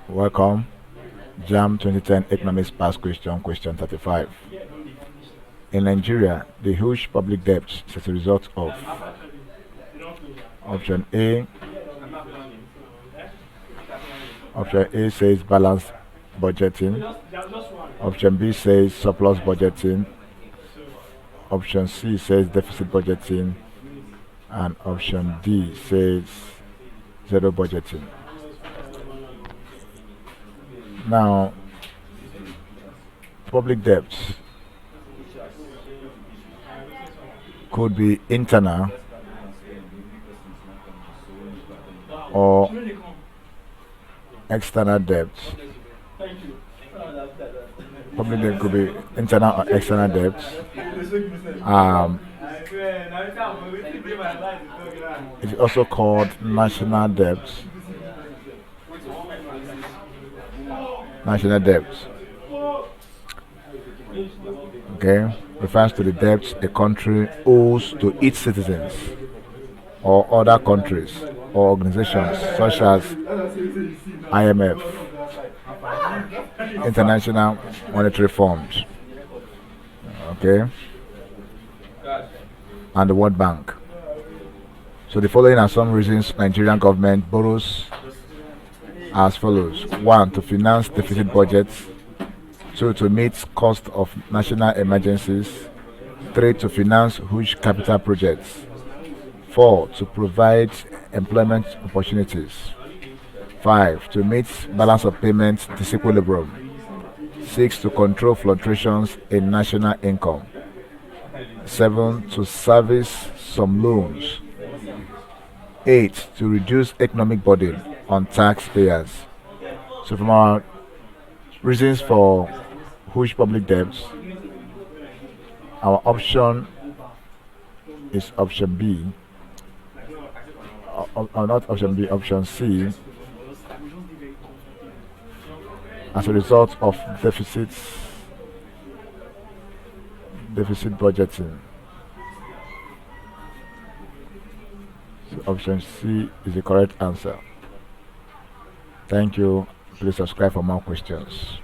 Welcome. Jamb 2010 Economics Past Question, question 35. In Nigeria, the huge public debt is as a result of option A. Option A says balanced budgeting. Option B says surplus budgeting. Option C says deficit budgeting. And option D says zero budgeting. Now, public debt could be internal or external debt. Public debt could be internal or external debt. It's also called national debt. National debt. Okay, refers to the debts a country owes to its citizens or other countries or organizations such as IMF, International Monetary Fund, okay, and the World Bank. So the following are some reasons Nigerian government borrows as follows: 1. To finance deficit budgets. 2. To meet cost of national emergencies. 3. To finance huge capital projects. 4. To provide employment opportunities. 5. To meet balance of payments disequilibrium. 6. To control fluctuations in national income. 7. To service some loans. 8. To reduce economic burden on taxpayers. So from our reasons for huge public debts, our option is option B, or not option B, option C, as a result of deficit budgeting. So option C is the correct answer. Thank you. Please subscribe for more questions.